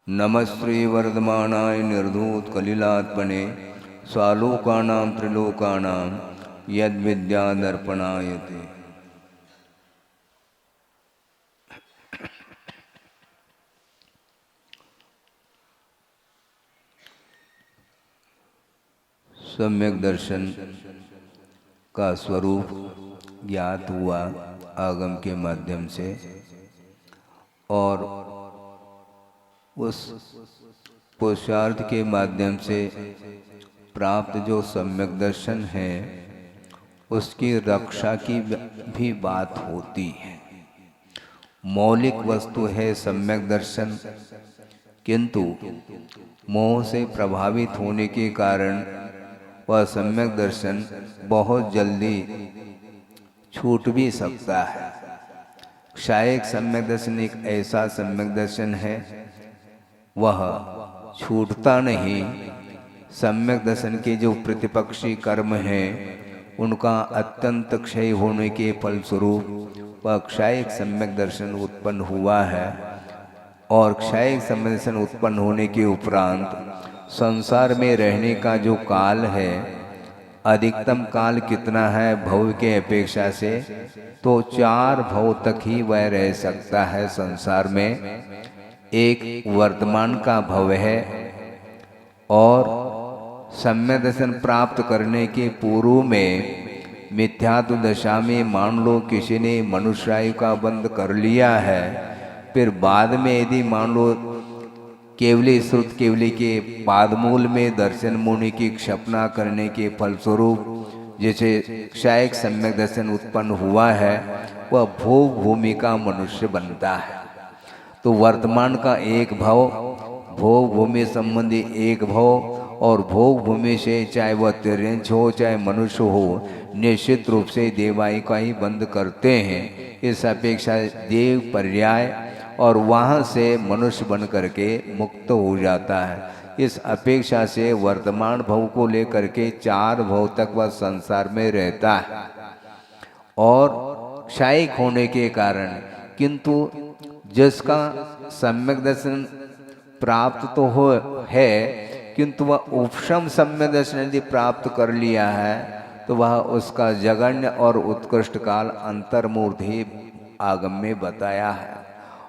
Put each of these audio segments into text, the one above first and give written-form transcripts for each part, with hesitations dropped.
नमस्ते वर्धमानाय निर्धूत कलिलात्मने स्वालोकानां त्रिलोकानां यद्विद्यादर्पणायते। सम्यक दर्शन का स्वरूप ज्ञात हुआ आगम के माध्यम से, और उस पुरुषार्थ के माध्यम से प्राप्त जो सम्यक दर्शन है उसकी रक्षा की भी बात होती है। मौलिक वस्तु है सम्यक दर्शन, किंतु मोह से प्रभावित होने के कारण वह सम्यक दर्शन बहुत जल्दी छूट भी सकता है। क्षायक सम्यक दर्शन एक ऐसा सम्यक दर्शन है, वह छूटता नहीं। सम्यक दर्शन के जो प्रतिपक्षी कर्म हैं उनका अत्यंत क्षय होने के फलस्वरूप वह क्षायक सम्यक दर्शन उत्पन्न हुआ है। और क्षायक सम्यक दर्शन उत्पन्न होने के उपरांत संसार में रहने का जो काल है, अधिकतम काल कितना है भव के अपेक्षा से, तो 4 भव तक ही वह रह सकता है संसार में। एक वर्तमान का भव है, और सम्यक दर्शन प्राप्त करने के पूर्व में मिथ्यात्व दशा में मान लो किसी ने मनुष्य आयु का बंध कर लिया है, फिर बाद में यदि मान लो केवली श्रुत केवली के पादमूल में दर्शन मुनि की क्षपना करने के फलस्वरूप जैसे क्षायक सम्यक दर्शन उत्पन्न हुआ है, वह भोग भूमि का मनुष्य बनता है। तो वर्तमान का एक भव, भोग भूमि संबंधी एक भव, और भोग भूमि से चाहे वह तिर्यंच हो चाहे मनुष्य हो, निश्चित रूप से देवाई का ही बंद करते हैं। इस अपेक्षा देव पर्याय और वहाँ से मनुष्य बन करके मुक्त हो जाता है। इस अपेक्षा से वर्तमान भव को लेकर के 4 भव तक वह संसार में रहता है, और क्षायिक होने के कारण, किंतु जिसका सम्यक दर्शन प्राप्त तो हो है, किंतु वह उपशम सम्यक दर्शन यदि प्राप्त कर लिया है तो वह उसका जगन्य और उत्कृष्ट काल अंतर्मूर्त ही आगम में बताया है।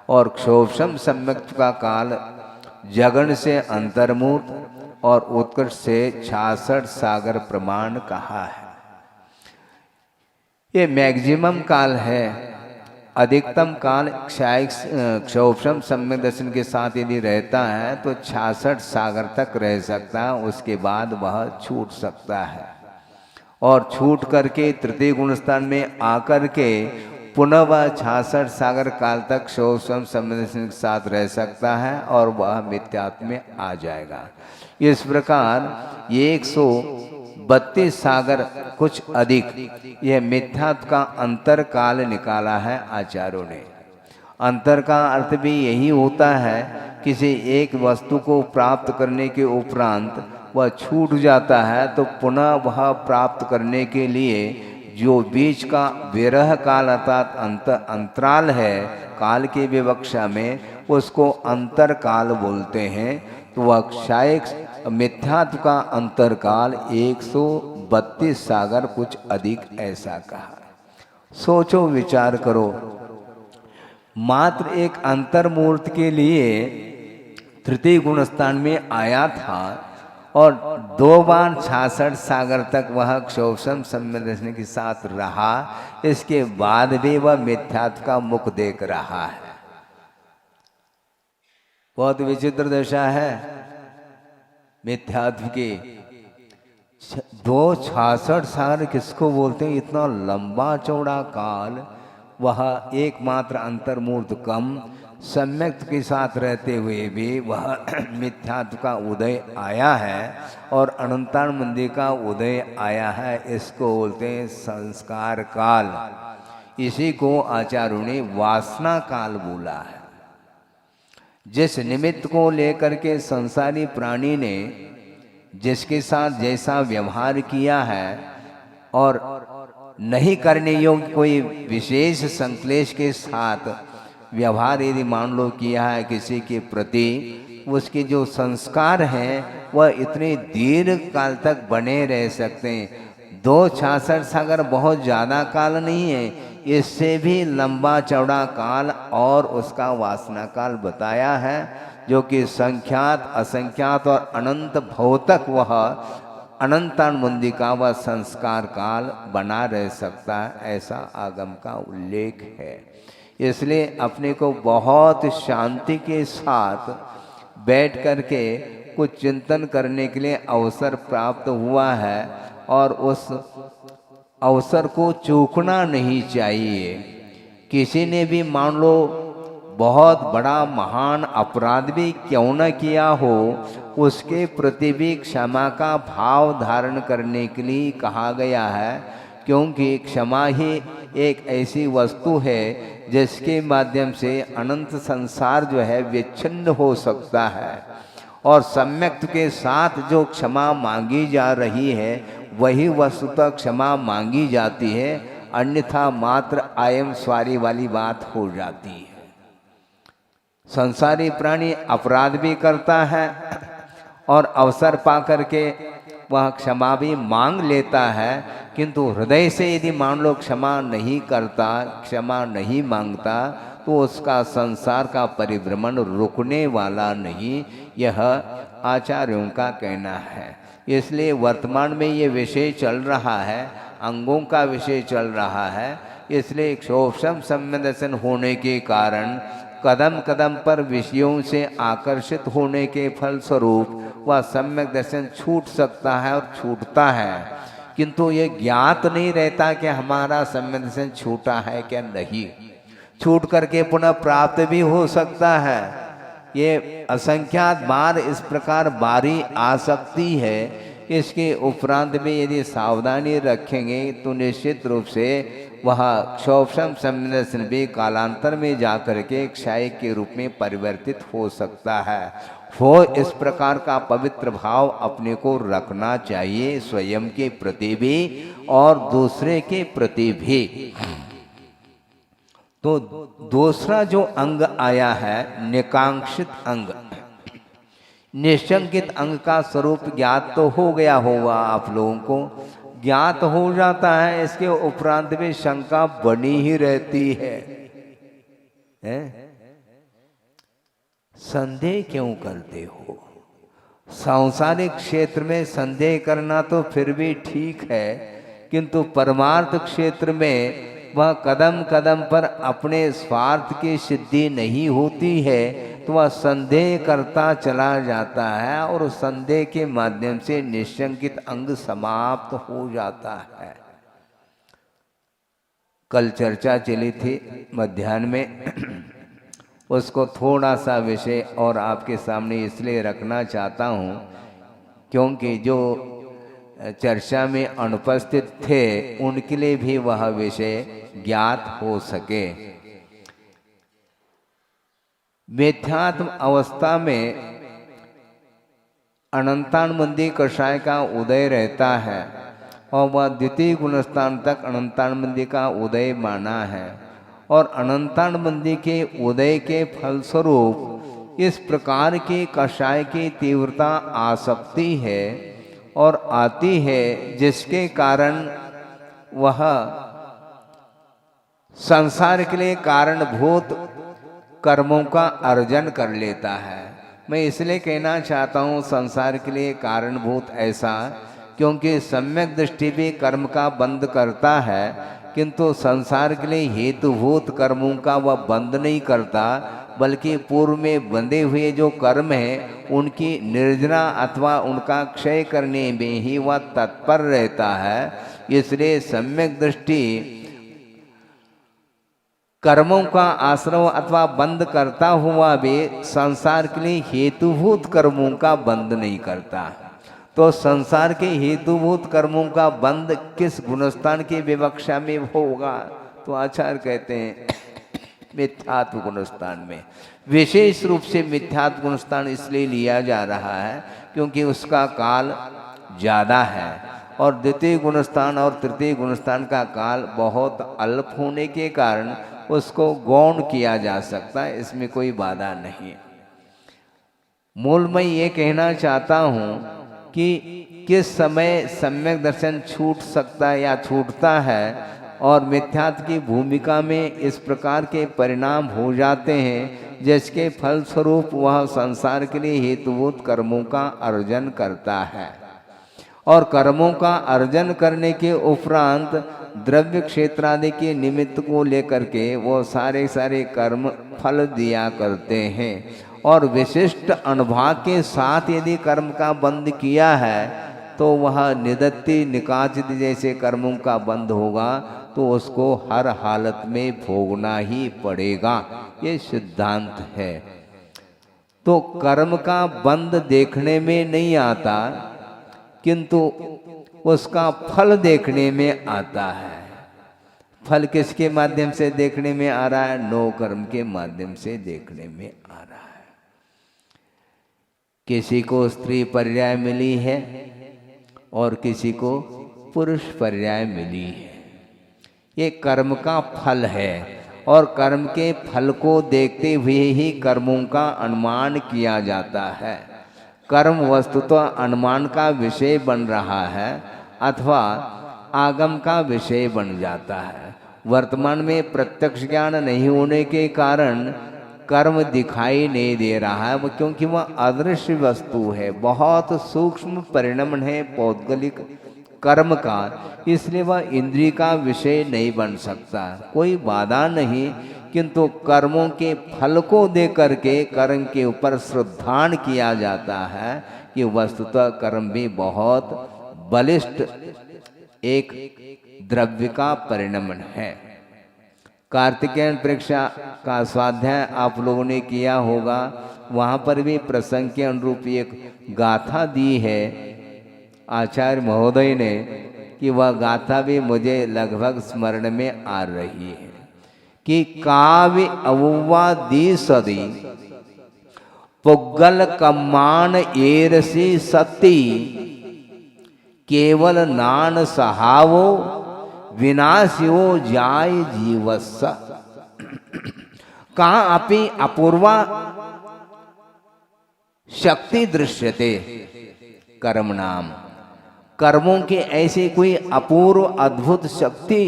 और क्षोभम सम्यक का काल जगन से अंतर्मूर्त और उत्कृष्ट से 66 सागर प्रमाण कहा है। ये मैक्सिमम काल है। अधिकतम काल क्षोभम सम्यक दर्शन के साथ यदि रहता है तो 66 सागर तक रह सकता है, उसके बाद वह छूट सकता है। और छूट करके तृतीय गुण स्थान में आकर के पुनः वह 66 सागर काल तक क्षोभम सम्यक दर्शन के साथ रह सकता है, और वह मिथ्यात्व में आ जाएगा। इस प्रकार 132 सागर कुछ अधिक यह मिथ्यात्व का अंतर काल निकाला है आचार्यों ने। अंतर का अर्थ भी यही होता है, किसी एक वस्तु को प्राप्त करने के उपरांत वह छूट जाता है तो पुनः वह प्राप्त करने के लिए जो बीच का विरह काल अर्थात अंतराल है काल की विवक्षा में, उसको अंतर काल बोलते हैं। तो वह क्षायक मिथ्यात्व का अंतर काल 132 सागर कुछ अधिक ऐसा कहा। सोचो विचार करो, मात्र एक अंतर्मूर्त के लिए तृतीय गुण स्थान में आया था, और 2 बार 66 सागर तक वह क्षोभम सम्यक दर्शन के साथ रहा, इसके बाद भी वह मिथ्यात्व का मुख देख रहा है। बहुत विचित्र दशा है मिथ्यात्व की। 266 सागर किसको बोलते हैं? इतना लंबा चौड़ा काल, वह एकमात्र अंतर्मूर्त कम सम्यक के साथ रहते हुए भी वह मिथ्यात्व का उदय आया है, और अनंतान मंदिर का उदय आया है। इसको बोलते हैं संस्कार काल। इसी को आचार्यों ने वासना काल बोला है। जिस निमित्त को लेकर के संसारी प्राणी ने जिसके साथ जैसा व्यवहार किया है, और नहीं करने योग्य कोई विशेष संक्लेश के साथ व्यवहार यदि मान लो किया है किसी के प्रति, उसके जो संस्कार हैं वह इतने दीर्घ काल तक बने रह सकते हैं। 266 सागर बहुत ज़्यादा काल नहीं है, इससे भी लंबा चौड़ा काल और उसका वासना काल बताया है, जो कि संख्यात असंख्यात और अनंत भवतक वह अनंतानुबंधी का वह संस्कार काल बना रह सकता है, ऐसा आगम का उल्लेख है। इसलिए अपने को बहुत शांति के साथ बैठ करके कुछ चिंतन करने के लिए अवसर प्राप्त हुआ है और उस अवसर को चूकना नहीं चाहिए। किसी ने भी मान लो बहुत बड़ा महान अपराध भी क्यों न किया हो, उसके प्रति भी क्षमा का भाव धारण करने के लिए कहा गया है, क्योंकि क्षमा ही एक ऐसी वस्तु है जिसके माध्यम से अनंत संसार जो है विच्छिन्न हो सकता है। और सम्यक के साथ जो क्षमा मांगी जा रही है वही वस्तुतः क्षमा मांगी जाती है, अन्यथा मात्र आयम स्वारी वाली बात हो जाती है। संसारी प्राणी अपराध भी करता है और अवसर पा करके वह क्षमा भी मांग लेता है, किंतु हृदय से यदि मान लो क्षमा नहीं करता, क्षमा नहीं मांगता, तो उसका संसार का परिभ्रमण रुकने वाला नहीं, यह आचार्यों का कहना है। इसलिए वर्तमान में ये विषय चल रहा है, अंगों का विषय चल रहा है, इसलिए क्षोभम सम्यक दर्शन होने के कारण कदम कदम पर विषयों से आकर्षित होने के फलस्वरूप वह सम्यक दर्शन छूट सकता है और छूटता है, किंतु ये ज्ञात नहीं रहता कि हमारा सम्यक दर्शन छूटा है क्या नहीं। छूट करके पुनः प्राप्त भी हो सकता है। ये असंख्यात बार इस प्रकार बारी आ सकती है। इसके उपरांत में यदि सावधानी रखेंगे तो निश्चित रूप से वह क्षोभम सम्यक भी कालांतर में जाकर के क्षय के रूप में परिवर्तित हो सकता है। वो इस प्रकार का पवित्र भाव अपने को रखना चाहिए, स्वयं के प्रति भी और दूसरे के प्रति भी। तो दूसरा जो अंग आया है निकांक्षित अंग। निशंकित अंग का स्वरूप ज्ञात तो हो गया होगा आप लोगों को, ज्ञात हो जाता है, इसके उपरांत में शंका बनी ही रहती है? संदेह क्यों करते हो? सांसारिक क्षेत्र में संदेह करना तो फिर भी ठीक है, किंतु परमार्थ क्षेत्र में वह कदम कदम पर अपने स्वार्थ की सिद्धि नहीं होती है, तो वह संदेह करता चला जाता है और संदेह के माध्यम से निशंकित अंग समाप्त हो जाता है। कल चर्चा चली थी मध्याह्न में, उसको थोड़ा सा विषय और आपके सामने इसलिए रखना चाहता हूँ क्योंकि जो चर्चा में अनुपस्थित थे उनके लिए भी वह विषय ज्ञात हो सके। मिथ्यात्म अवस्था में अनंतानुबंधी कषाय का उदय रहता है और वह द्वितीय गुणस्थान तक अनंतानुबंधी का उदय माना है, और अनंतानुबंधी के उदय के फलस्वरूप इस प्रकार के कषाय की तीव्रता आ सकती है और आती है, जिसके कारण वह संसार के लिए कारणभूत कर्मों का अर्जन कर लेता है। मैं इसलिए कहना चाहता हूँ संसार के लिए कारणभूत ऐसा, क्योंकि सम्यक दृष्टि भी कर्म का बंद करता है, किंतु संसार के लिए हेतुभूत कर्मों का वह बंद नहीं करता, बल्कि पूर्व में बंधे हुए जो कर्म हैं उनकी निर्जना अथवा उनका क्षय करने में ही वह तत्पर रहता है। इसलिए सम्यक दृष्टि कर्मों का आश्रव अथवा बंद करता हुआ भी संसार के लिए हेतुभूत कर्मों का बंद नहीं करता। तो संसार के हेतुभूत कर्मों का बंद किस गुणस्थान की विवक्षा में होगा? तो आचार्य कहते हैं मिथ्यात्व गुणस्थान में। विशेष रूप से मिथ्यात्व गुणस्थान इसलिए लिया जा रहा है क्योंकि उसका काल ज़्यादा है, और द्वितीय गुणस्थान और तृतीय गुणस्थान का काल बहुत अल्प होने के कारण उसको गौण किया जा सकता है, इसमें कोई बाधा नहीं। मूल मैं ये कहना चाहता हूँ कि किस समय सम्यक दर्शन छूट सकता है या छूटता है और मिथ्यात्व की भूमिका में इस प्रकार के परिणाम हो जाते हैं जिसके फलस्वरूप वह संसार के लिए हेतुभूत कर्मों का अर्जन करता है और कर्मों का अर्जन करने के उपरांत द्रव्य क्षेत्र आदि के निमित्त को लेकर के वो सारे कर्म फल दिया करते हैं और विशिष्ट अनुभाग के साथ यदि कर्म का बंध किया है तो वह निदत्ति निकाचित जैसे कर्मों का बंध होगा तो उसको हर हालत में भोगना ही पड़ेगा। ये सिद्धांत है। तो कर्म का बंध देखने में नहीं आता किंतु उसका फल देखने में आता है। फल किसके माध्यम से देखने में आ रहा है? नो कर्म के माध्यम से देखने में आ रहा है। किसी को स्त्री पर्याय मिली है और किसी को पुरुष पर्याय मिली है। ये कर्म का फल है और कर्म के फल को देखते हुए ही कर्मों का अनुमान किया जाता है। कर्म वस्तुतः अनुमान का विषय बन रहा है अथवा आगम का विषय बन जाता है। वर्तमान में प्रत्यक्ष ज्ञान नहीं होने के कारण कर्म दिखाई नहीं दे रहा है, क्योंकि वह अदृश्य वस्तु है, बहुत सूक्ष्म परिणमन है पौद्गलिक कर्म का, इसलिए वह इंद्रिय का विषय नहीं बन सकता। कोई बाधा नहीं, किंतु कर्मों के फल को दे करके कर्म के ऊपर श्रद्धान किया जाता है कि वस्तुतः कर्म भी बहुत बलिष्ठ एक द्रव्य का परिणमन है। कार्तिकेयन परीक्षा का स्वाध्याय आप लोगों ने किया होगा, वहाँ पर भी प्रसंग के अनुरूप एक गाथा दी है आचार्य महोदय ने, कि वह गाथा भी मुझे लगभग स्मरण में आ रही है कि काव्य अवुवा दी सदी पुग्गल कम्मान एरसी सती केवल नान सहावो विनाशियो जाय जीवस्स। कहाँ अपि अपूर्वा शक्ति दृश्यते कर्म नाम। कर्मों के ऐसे कोई अपूर्व अद्भुत शक्ति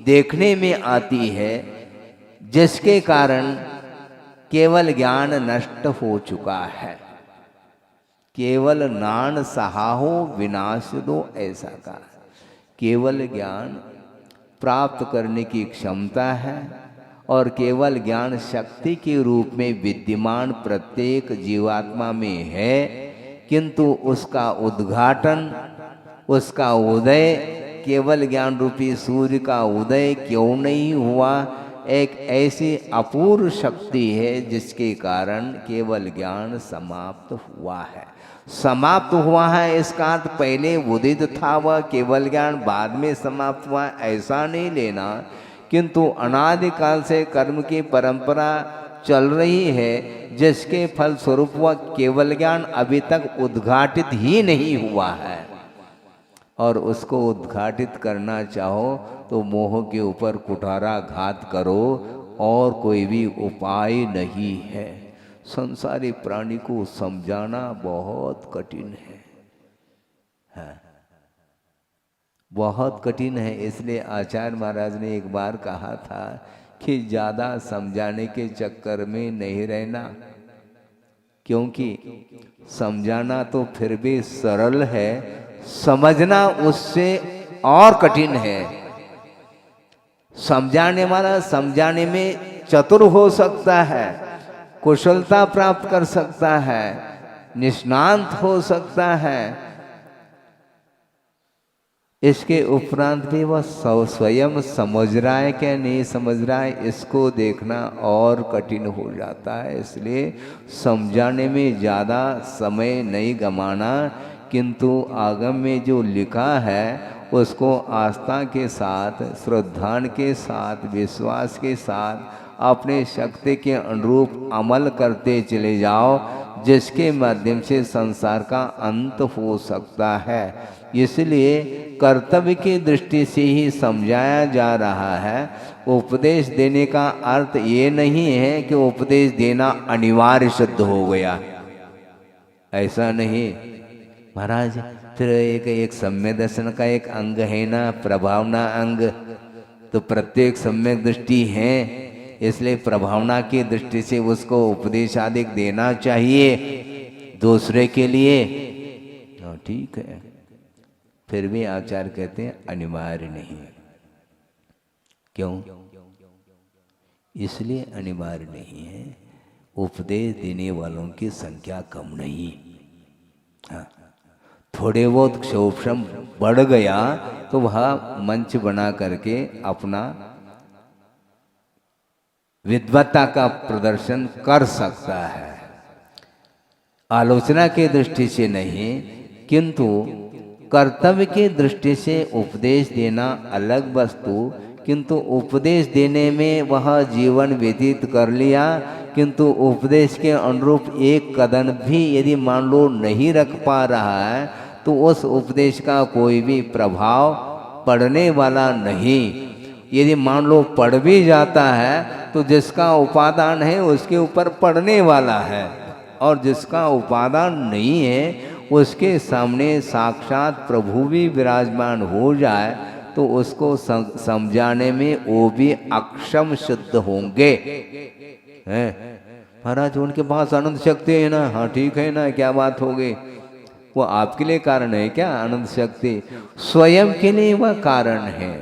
देखने में आती है जिसके कारण केवल ज्ञान नष्ट हो चुका है। केवल नान सहाहो विनाश दो, ऐसा कहा। केवल ज्ञान प्राप्त करने की क्षमता है और केवल ज्ञान शक्ति के रूप में विद्यमान प्रत्येक जीवात्मा में है, किंतु उसका उद्घाटन, उसका उदय, केवल ज्ञान रूपी सूर्य का उदय क्यों नहीं हुआ? एक ऐसी अपूर्व शक्ति है जिसके कारण केवल ज्ञान समाप्त हुआ है। समाप्त हुआ है इसका अर्थ पहले उदित था वह केवल ज्ञान बाद में समाप्त हुआ, ऐसा नहीं लेना। किंतु अनादिकाल से कर्म की परंपरा चल रही है जिसके फल स्वरूप वह केवल ज्ञान अभी तक उद्घाटित ही नहीं हुआ है, और उसको उद्घाटित करना चाहो तो मोह के ऊपर कुठारा घात करो और कोई भी उपाय नहीं है। संसारी प्राणी को समझाना बहुत कठिन है, बहुत कठिन है। इसलिए आचार्य महाराज ने एक बार कहा था कि ज़्यादा समझाने के चक्कर में नहीं रहना, क्योंकि समझाना तो फिर भी सरल है, समझना उससे और कठिन है। समझाने वाला समझाने में चतुर हो सकता है, कुशलता प्राप्त कर सकता है, निष्णांत हो सकता है, इसके उपरांत भी वह स्वयं समझ रहा है क्या नहीं समझ रहा है, इसको देखना और कठिन हो जाता है। इसलिए समझाने में ज़्यादा समय नहीं गंवाना, किंतु आगम में जो लिखा है उसको आस्था के साथ, श्रद्धान के साथ, विश्वास के साथ अपने शक्ति के अनुरूप अमल करते चले जाओ, जिसके माध्यम से संसार का अंत हो सकता है। इसलिए कर्तव्य की दृष्टि से ही समझाया जा रहा है। उपदेश देने का अर्थ ये नहीं है कि उपदेश देना अनिवार्य सिद्ध हो गया। ऐसा नहीं महाराज। फिर एक सम्यक दर्शन का एक अंग है ना, प्रभावना अंग। तो प्रत्येक सम्यक दृष्टि है, इसलिए प्रभावना की दृष्टि से उसको उपदेश आदि देना चाहिए दूसरे के लिए। ठीक है, फिर भी आचार्य कहते हैं अनिवार्य नहीं। क्यों? इसलिए अनिवार्य नहीं है, उपदेश देने वालों की संख्या कम नहीं। हाँ, थोड़े बहुत क्षोभम बढ़ गया तो वह मंच बना करके अपना विद्वत्ता का प्रदर्शन कर सकता है, आलोचना की दृष्टि से नहीं, किंतु कर्तव्य की दृष्टि से उपदेश देना अलग वस्तु। किंतु उपदेश देने में वह जीवन व्यतीत कर लिया, किंतु उपदेश के अनुरूप एक कदम भी यदि मान लो नहीं रख पा रहा है तो उस उपदेश का कोई भी प्रभाव पड़ने वाला नहीं। यदि मान लो पड़ भी जाता है तो जिसका उपादान है उसके ऊपर पड़ने वाला है, और जिसका उपादान नहीं है उसके सामने साक्षात प्रभु भी विराजमान हो जाए तो उसको समझाने में वो भी अक्षम सिद्ध होंगे। हैं महाराज, उनके पास अनंत शक्ति है ना। हाँ ठीक है ना, क्या बात हो गई? वो आपके लिए कारण है क्या? अनंत शक्ति स्वयं के लिए वह कारण है।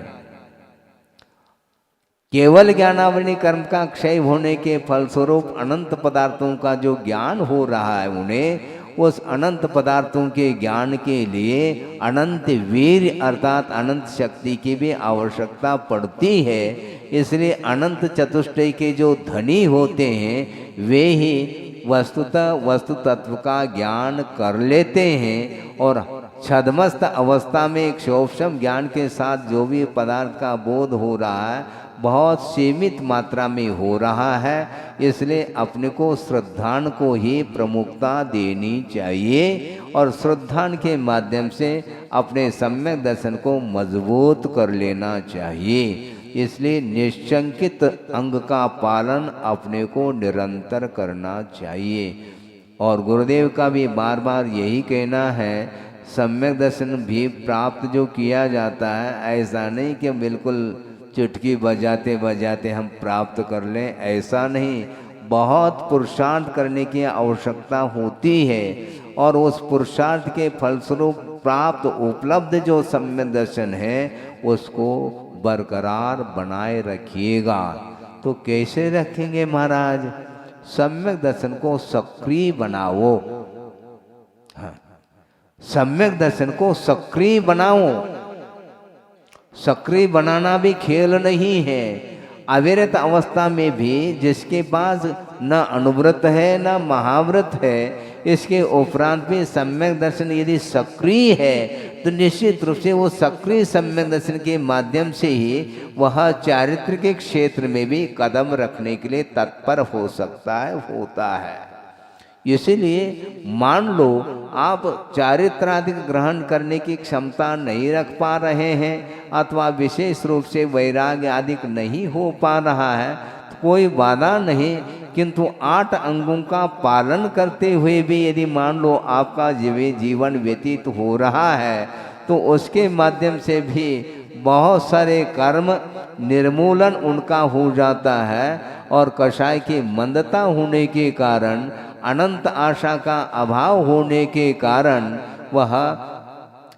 केवल ज्ञानावरणी कर्म का क्षय होने के फलस्वरूप अनंत पदार्थों का जो ज्ञान हो रहा है, उन्हें उस अनंत पदार्थों के ज्ञान के लिए अनंत वीर अर्थात अनंत शक्ति की भी आवश्यकता पड़ती है। इसलिए अनंत चतुष्टय के जो धनी होते हैं वे ही वस्तुतः वस्तु तत्व का ज्ञान कर लेते हैं, और छद्मस्त अवस्था में क्षोभम ज्ञान के साथ जो भी पदार्थ का बोध हो रहा है बहुत सीमित मात्रा में हो रहा है। इसलिए अपने को श्रद्धान को ही प्रमुखता देनी चाहिए, और श्रद्धान के माध्यम से अपने सम्यक दर्शन को मजबूत कर लेना चाहिए। इसलिए निश्चंकित अंग का पालन अपने को निरंतर करना चाहिए। और गुरुदेव का भी बार बार यही कहना है, सम्यक दर्शन भी प्राप्त जो किया जाता है, ऐसा नहीं कि बिल्कुल चुटकी बजाते बजाते हम प्राप्त कर लें, ऐसा नहीं। बहुत पुरुषार्थ करने की आवश्यकता होती है, और उस पुरुषार्थ के फलस्वरूप प्राप्त उपलब्ध जो सम्यक दर्शन है उसको बरकरार बनाए रखिएगा। तो कैसे रखेंगे महाराज? सम्यक दर्शन को सक्रिय बनाओ। हाँ, सम्यक दर्शन को सक्रिय बनाओ। सक्रिय बनाना भी खेल नहीं है। अविरत अवस्था में भी जिसके पास न अनुव्रत है न महाव्रत है, इसके उपरांत भी सम्यक दर्शन यदि सक्रिय है तो निश्चित रूप से वो सक्रिय सम्यक दर्शन के माध्यम से ही वह चारित्र के क्षेत्र में भी कदम रखने के लिए तत्पर हो सकता है, होता है। इसीलिए मान लो आप चारित्राधिक ग्रहण करने की क्षमता नहीं रख पा रहे हैं, अथवा विशेष रूप से वैराग्य आदिक नहीं हो पा रहा है, तो कोई बाधा नहीं। किंतु 8 अंगों का पालन करते हुए भी यदि मान लो आपका जीवन व्यतीत हो रहा है तो उसके माध्यम से भी बहुत सारे कर्म निर्मूलन उनका हो जाता है, और कषाय की मंदता होने के कारण, अनंत आशा का अभाव होने के कारण वह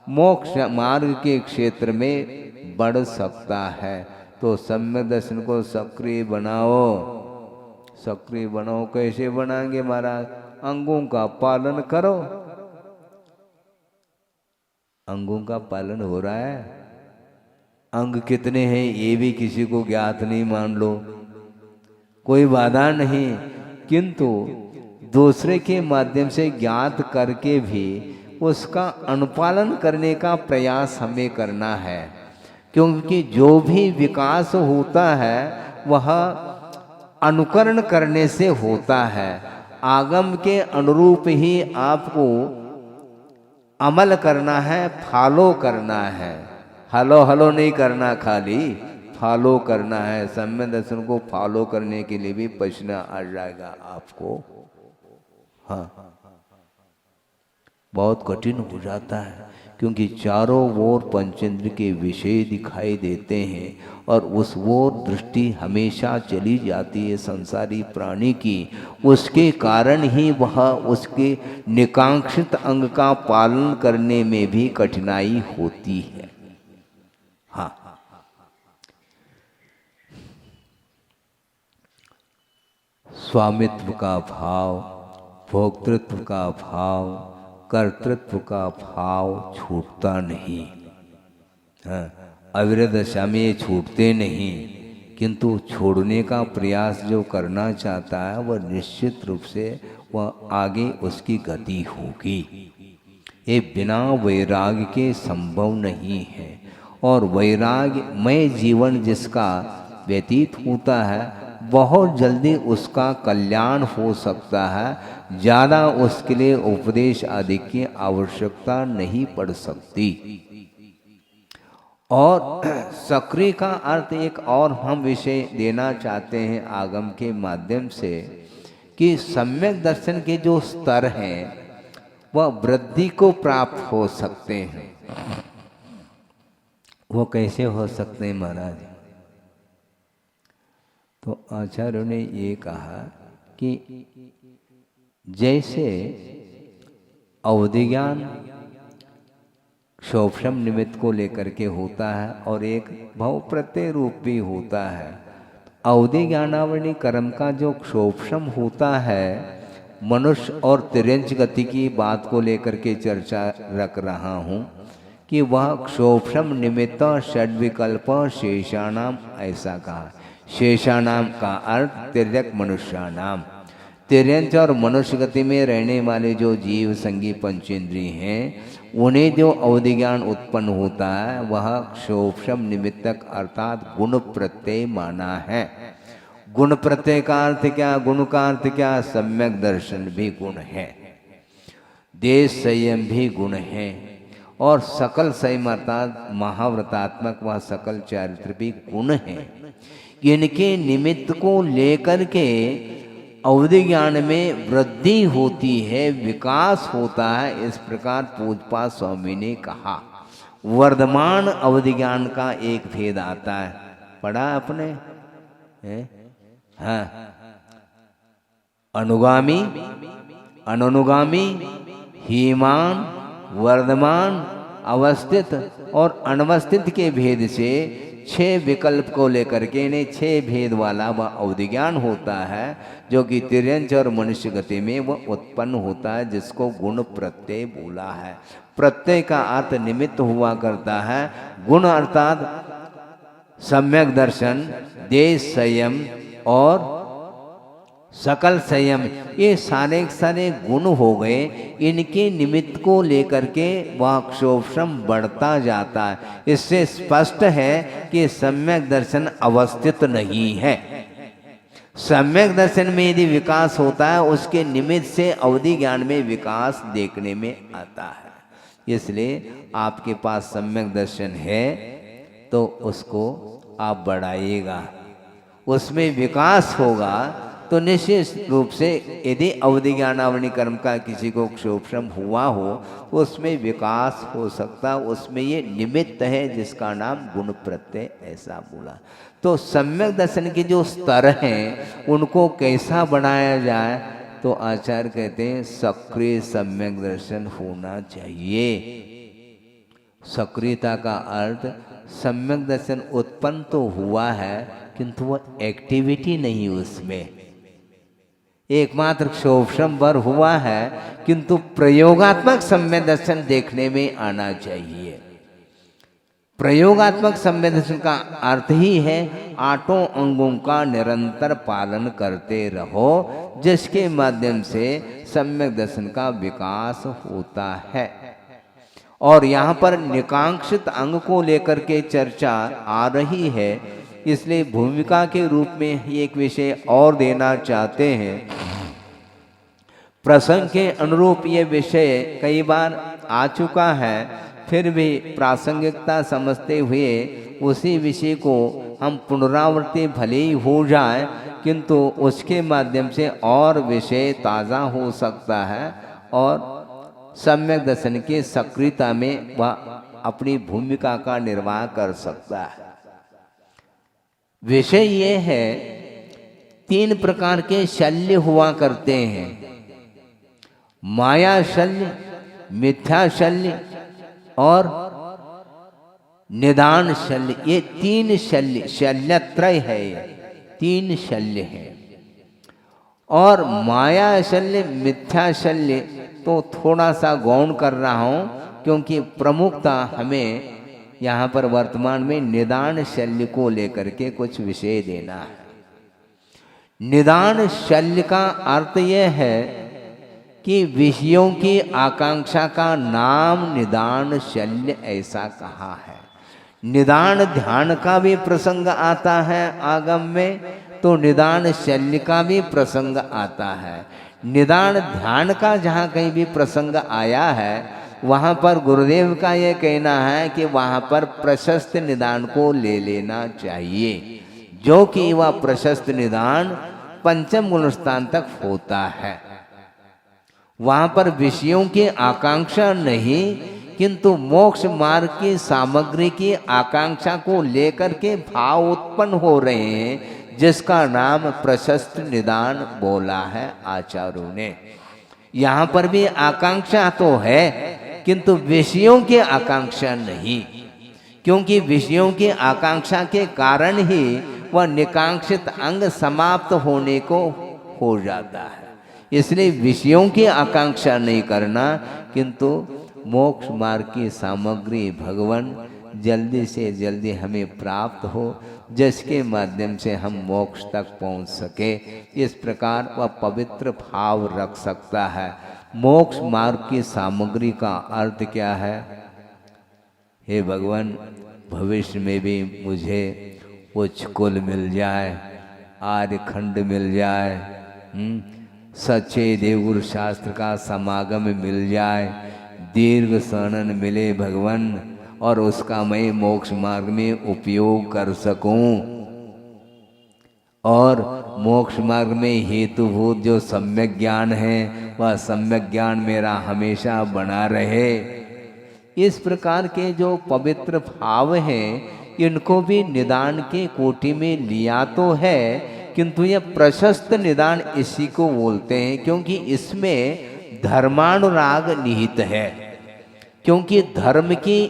मोक्ष मार्ग के क्षेत्र में बढ़ सकता है। तो सम्यक दर्शन को सक्रिय बनाओ। सक्रिय बनाओ, कैसे बनाएंगे महाराज? अंगों का पालन करो। अंगों का पालन हो रहा है? अंग कितने हैं ये भी किसी को ज्ञात नहीं, मान लो कोई बाधा नहीं, किंतु दूसरे के माध्यम से ज्ञात करके भी उसका अनुपालन करने का प्रयास हमें करना है। क्योंकि जो भी विकास होता है वह अनुकरण करने से होता है। आगम के अनुरूप ही आपको अमल करना है, फॉलो करना है। हलो हलो नहीं करना, खाली फॉलो करना है। सम्यक दर्शन को फॉलो करने के लिए भी पसीना आ जाएगा आपको। हाँ, बहुत कठिन हो जाता है, क्योंकि चारों ओर पंचेंद्र के विषय दिखाई देते हैं और उस ओर दृष्टि हमेशा चली जाती है संसारी प्राणी की। उसके कारण ही वह उसके निकांक्षित अंग का पालन करने में भी कठिनाई होती है। हाँ, स्वामित्व का भाव, भोक्तृत्व का भाव, कर्तृत्व का भाव छूटता नहीं। हाँ, अविरत दशा में ये छूटते नहीं, किंतु छोड़ने का प्रयास जो करना चाहता है वह निश्चित रूप से वह आगे उसकी गति होगी। ये बिना वैराग्य के संभव नहीं है। और वैराग्यमय जीवन जिसका व्यतीत होता है बहुत जल्दी उसका कल्याण हो सकता है। ज़्यादा उसके लिए उपदेश आदि की आवश्यकता नहीं पड़ सकती। और सक्रिय का अर्थ एक और हम विषय देना चाहते हैं आगम के माध्यम से, कि सम्यक दर्शन के जो स्तर हैं वह वृद्धि को प्राप्त हो सकते हैं। वो कैसे हो सकते हैं महाराज? तो आचार्यों ने ये कहा कि जैसे अवधि ज्ञान क्षोभम निमित्त को लेकर के होता है और एक भव प्रत्यय रूप भी होता है। अवधि ज्ञानावली कर्म का जो क्षोभम होता है, मनुष्य और तिर्यंच गति की बात को लेकर के चर्चा रख रहा हूँ कि वह क्षोभम निमित्त षड विकल्प शेषाणाम, ऐसा कहा। शेषाणाम का अर्थ तिर्यक मनुष्याणाम। तिर्यंच और मनुष्य गति में रहने वाले जो जीव संगी पंचेंद्रिय हैं, उन्हें जो अवधि ज्ञान उत्पन्न होता है वह क्षोभम निमित्तक अर्थात गुण प्रत्यय माना है। गुण प्रत्यय का अर्थ क्या? गुण का अर्थ क्या? सम्यक दर्शन भी गुण है, देश संयम भी गुण है, और सकल संयम अर्थात महाव्रतात्मक व सकल चारित्र भी गुण है। इनके निमित्त को लेकर के अवधि ज्ञान में वृद्धि होती है, विकास होता है। इस प्रकार पूज्यपाद स्वामी ने कहा। वर्धमान अवधि ज्ञान का एक भेद आता है, पढ़ा आपने है? हाँ, अनुगामी, अनुगामी, हीमान, वर्धमान, अवस्थित और अनवस्थित के भेद से 6 विकल्प को लेकर के इन्हें 6 भेद वाला वह अवधि ज्ञान होता है, जो कि तिर्यंच और मनुष्य गति में वह उत्पन्न होता है, जिसको गुण प्रत्यय बोला है। प्रत्यय का अर्थ निमित्त हुआ करता है। गुण अर्थात सम्यक दर्शन, देश संयम और सकल संयम, ये सारे सारे गुण हो गए। इनके निमित्त को लेकर के वह क्षोभम बढ़ता जाता है। इससे स्पष्ट है कि सम्यक दर्शन अवस्थित नहीं है। सम्यक दर्शन में यदि विकास होता है, उसके निमित्त से अवधि ज्ञान में विकास देखने में आता है। इसलिए आपके पास सम्यक दर्शन है तो उसको आप बढ़ाइएगा, उसमें विकास होगा तो निश्चित रूप से यदि अवधि ज्ञानावली कर्म का किसी को क्षोभम हुआ हो तो उसमें विकास हो सकता, उसमें ये निमित्त है जिसका नाम गुण प्रत्यय, ऐसा बोला। तो सम्यक दर्शन के जो स्तर हैं उनको कैसा बनाया जाए? तो आचार्य कहते हैं सक्रिय सम्यक दर्शन होना चाहिए। सक्रियता का अर्थ सम्यक दर्शन उत्पन्न तो हुआ है किंतु वह एक्टिविटी नहीं उसमें। एकमात्र क्षोभम वर हुआ है किंतु प्रयोगात्मक सम्यक दर्शन देखने में आना चाहिए। प्रयोगात्मक सम्यक दर्शन का अर्थ ही है 8 अंगों का निरंतर पालन करते रहो, जिसके माध्यम से सम्यक दर्शन का विकास होता है। और यहाँ पर निकांक्षित अंग को लेकर के चर्चा आ रही है, इसलिए भूमिका के रूप में एक विषय और देना चाहते हैं। प्रसंग के अनुरूप ये विषय कई बार आ चुका है, फिर भी प्रासंगिकता समझते हुए उसी विषय को हम पुनरावृत्ति भले ही हो जाए किंतु उसके माध्यम से और विषय ताज़ा हो सकता है और सम्यक दर्शन की सक्रियता में वह अपनी भूमिका का निर्वाह कर सकता है। विषय ये है, 3 प्रकार के शल्य हुआ करते हैं, माया शल्य, मिथ्या शल्य और निदान शल्य। ये 3 शल्य, शल्यत्रय है, ये 3 शल्य है। और माया शल्य, मिथ्या शल्य तो थोड़ा सा गौण कर रहा हूँ, क्योंकि प्रमुखता हमें यहाँ पर वर्तमान में निदान शल्य को लेकर के कुछ विषय देना है। निदान शल्य का अर्थ यह है कि विषयों की आकांक्षा का नाम निदान शल्य ऐसा कहा है। निदान ध्यान का भी प्रसंग आता है आगम में, तो निदान शल्य का भी प्रसंग आता है। निदान ध्यान का जहाँ कहीं भी प्रसंग आया है, वहाँ पर गुरुदेव का ये कहना है कि वहाँ पर प्रशस्त निदान को ले लेना चाहिए, जो कि वह प्रशस्त निदान पंचम गुण स्थान तक होता है। वहाँ पर विषयों की आकांक्षा नहीं, किंतु मोक्ष मार्ग की सामग्री की आकांक्षा को लेकर के भाव उत्पन्न हो रहे हैं, जिसका नाम प्रशस्त निदान बोला है आचार्यों ने। यहाँ पर भी आकांक्षा तो है, किंतु विषयों की आकांक्षा नहीं, क्योंकि विषयों की आकांक्षा के कारण ही वह निकांक्षित अंग समाप्त होने को हो जाता है। इसलिए विषयों की आकांक्षा नहीं करना, किंतु मोक्ष मार्ग की सामग्री भगवान जल्दी से जल्दी हमें प्राप्त हो, जिसके माध्यम से हम मोक्ष तक पहुंच सके, इस प्रकार वह पवित्र भाव रख सकता है। मोक्ष मार्ग की सामग्री का अर्थ क्या है? हे भगवान, भविष्य में भी मुझे उच्च कुल मिल जाए, आर्य खंड मिल जाए, सच्चे देवगुरु शास्त्र का समागम मिल जाए, दीर्घ शरणन मिले भगवान, और उसका मैं मोक्ष मार्ग में उपयोग कर सकूं, और मोक्ष मार्ग में हेतुभूत जो सम्यक ज्ञान है वह सम्यक ज्ञान मेरा हमेशा बना रहे। इस प्रकार के जो पवित्र भाव हैं, इनको भी निदान के कोटि में लिया तो है, किंतु यह प्रशस्त निदान इसी को बोलते हैं, क्योंकि इसमें धर्मानुराग निहित है। क्योंकि धर्म की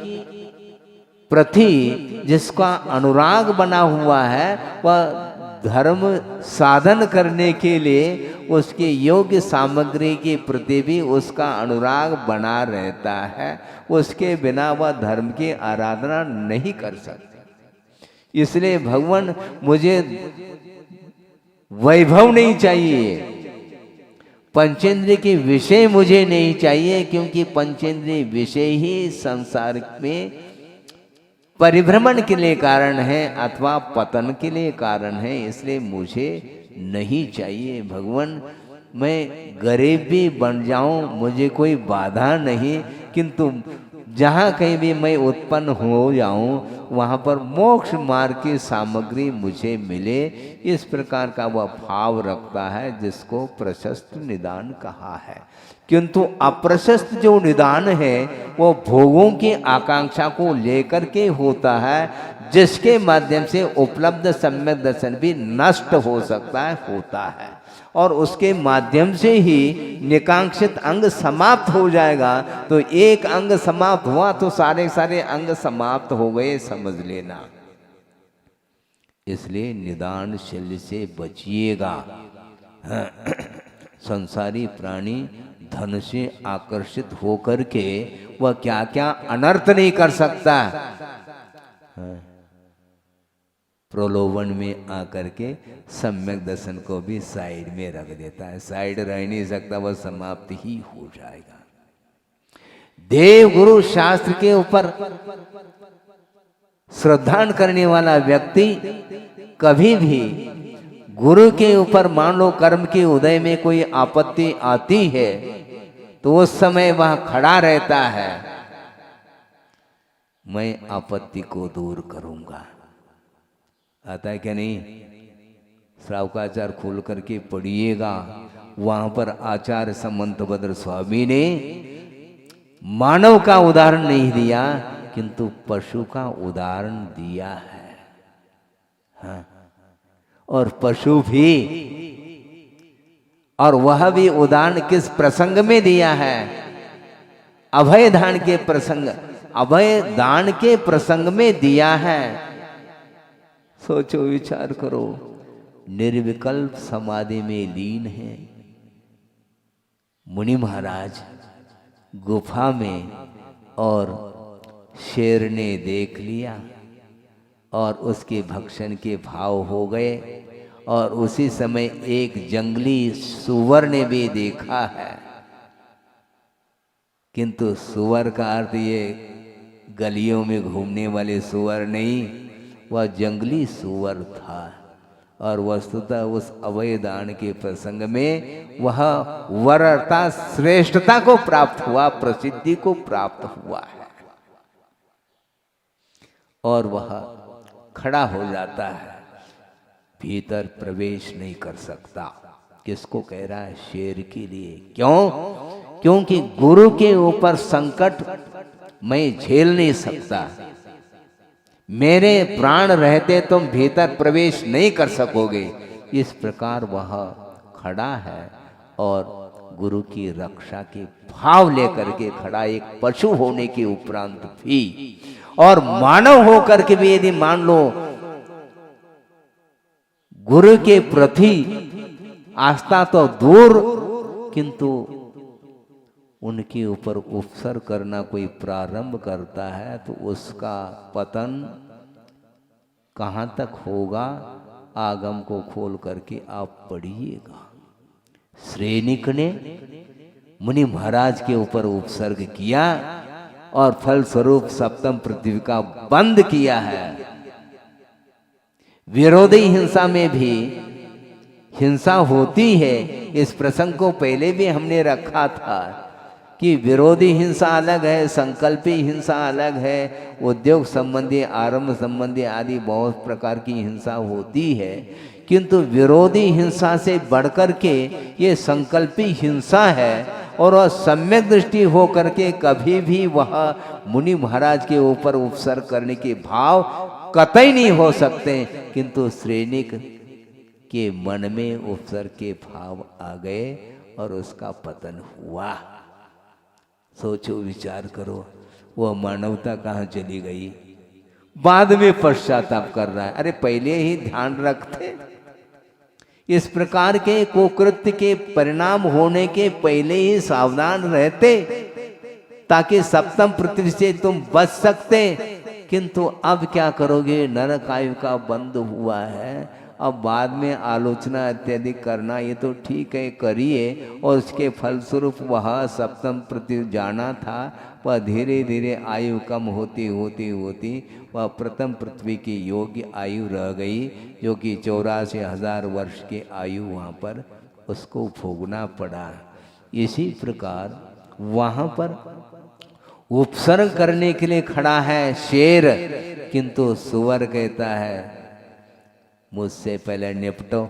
प्रति जिसका अनुराग बना हुआ है, वह धर्म साधन करने के लिए उसके योग्य सामग्री के प्रति भी उसका अनुराग बना रहता है। उसके बिना वह धर्म की आराधना नहीं कर सकता। इसलिए भगवान, मुझे वैभव नहीं चाहिए, पंचेंद्रिय के विषय मुझे नहीं चाहिए, क्योंकि पंचेंद्रिय विषय ही संसार में परिभ्रमण के लिए कारण है अथवा पतन के लिए कारण है। इसलिए मुझे नहीं चाहिए भगवान, मैं गरीब भी बन जाऊं, मुझे कोई बाधा नहीं, किंतु जहाँ कहीं भी मैं उत्पन्न हो जाऊं, वहाँ पर मोक्ष मार्ग की सामग्री मुझे मिले, इस प्रकार का वह भाव रखता है, जिसको प्रशस्त निदान कहा है। किंतु अप्रशस्त जो निदान है वो भोगों की आकांक्षा को लेकर के होता है, जिसके माध्यम से उपलब्ध सम्यक दर्शन भी नष्ट हो सकता है, होता है, और उसके माध्यम से ही निकांक्षित अंग समाप्त हो जाएगा। तो एक अंग समाप्त हुआ तो सारे सारे अंग समाप्त हो गए, समझ लेना। इसलिए निदान शल्य से बचिएगा। संसारी प्राणी धन से आकर्षित होकर के वह क्या क्या अनर्थ नहीं कर सकता, प्रलोभन में आकर के सम्यक दर्शन को भी साइड में रख देता है। साइड रह नहीं सकता, वह समाप्त ही हो जाएगा। देव गुरु शास्त्र के ऊपर श्रद्धा करने वाला व्यक्ति कभी भी गुरु के ऊपर, मान लो कर्म के उदय में कोई आपत्ति आती है, तो उस समय वह खड़ा रहता है, मैं आपत्ति को दूर करूंगा। आता है क्या नहीं? श्रावकाचार खोल करके पढ़िएगा, वहां पर आचार्य समंतभद्र स्वामी ने मानव का उदाहरण नहीं दिया, किंतु पशु का उदाहरण दिया है। हाँ। और पशु भी, और वह भी उदाहरण किस प्रसंग में दिया है? अभय दान के प्रसंग, अभय दान के प्रसंग में दिया है। सोचो, विचार करो, निर्विकल्प समाधि में लीन है मुनि महाराज गुफा में, और शेर ने देख लिया और उसके भक्षण के भाव हो गए। और उसी समय एक जंगली सुअर ने भी देखा है, किंतु सुअर का अर्थ ये गलियों में घूमने वाले सुअर नहीं, वह जंगली सुअर था। और वस्तुतः उस अभय दान के प्रसंग में वह वरता श्रेष्ठता को प्राप्त हुआ, प्रसिद्धि को प्राप्त हुआ है, और वह खड़ा हो जाता है, भीतर प्रवेश नहीं कर सकता। किसको कह रहा है? शेर के लिए। क्यों? क्योंकि गुरु के ऊपर संकट मैं झेल नहीं सकता, मेरे प्राण रहते तुम भीतर प्रवेश नहीं कर सकोगे। इस प्रकार वह खड़ा है और गुरु की रक्षा के भाव लेकर के खड़ा, एक पशु होने के उपरांत भी, और मानव होकर के भी यदि मान लो गुरु के प्रति आस्था तो दूर, किंतु उनके ऊपर उपसर्ग करना कोई प्रारंभ करता है तो उसका पतन कहाँ तक होगा, आगम को खोल करके आप पढ़िएगा। श्रेणिक ने मुनि महाराज के ऊपर उपसर्ग किया और फलस्वरूप सप्तम पृथ्वी का बंद किया है। विरोधी हिंसा में भी हिंसा होती है। इस प्रसंग को पहले भी हमने रखा था कि विरोधी हिंसा अलग है, संकल्पी हिंसा अलग है, उद्योग संबंधी, आरंभ संबंधी आदि बहुत प्रकार की हिंसा होती है, किंतु विरोधी हिंसा से बढ़कर के ये संकल्पी हिंसा है। और वह सम्यक दृष्टि हो करके कभी भी वह मुनि महाराज के ऊपर उपसर्ग करने के भाव कतई नहीं हो सकते, किंतु श्रेणिक के मन में उपसर्ग के भाव आ गए और उसका पतन हुआ। सोचो, विचार करो, वह मानवता कहाँ चली गई? बाद में पश्चाताप कर रहा है। अरे पहले ही ध्यान रखते, इस प्रकार के कुकृत्य के परिणाम होने के पहले ही सावधान रहते, ताकि सप्तम पृथ्वी से तुम बच सकते। किंतु अब क्या करोगे? नरक आयु का बंद हुआ है, अब बाद में आलोचना इत्यादि करना ये तो ठीक है, करिए। और उसके फलस्वरूप वह सप्तम पृथ्वी जाना था, वह धीरे धीरे आयु कम होती होती होती वह प्रथम पृथ्वी की योग्य आयु रह गई, जो कि 84,000 वर्ष की आयु वहाँ पर उसको भोगना पड़ा। इसी प्रकार वहाँ पर उपसर्ग करने के लिए खड़ा है शेर, किंतु सुअर कहता है मुझसे पहले निपटो,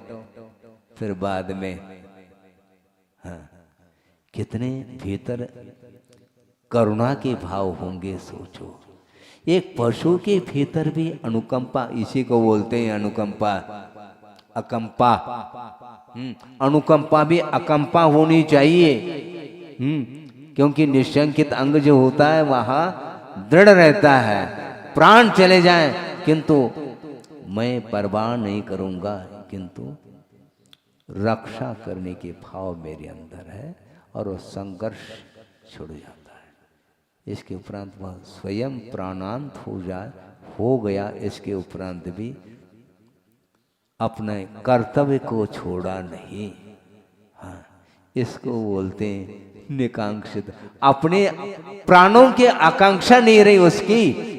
फिर बाद में। हाँ, कितने भीतर करुणा के भाव होंगे, सोचो। एक पशु के भीतर भी अनुकंपा, इसी को बोलते हैं अनुकंपा, अकंपा। अनुकंपा भी अकंपा होनी चाहिए। क्योंकि निशंकित अंग जो होता है वहां दृढ़ रहता है, प्राण चले जाएं किंतु मैं परवाह नहीं करूंगा, किंतु रक्षा करने के भाव मेरे अंदर है और वो संघर्ष छुड़ जाता है। इसके उपरांत वह स्वयं प्राणांत हो गया। इसके उपरांत भी अपने कर्तव्य को छोड़ा नहीं। हाँ, इसको बोलते हैं निकांक्षित। अपने प्राणों की आकांक्षा नहीं रही उसकी,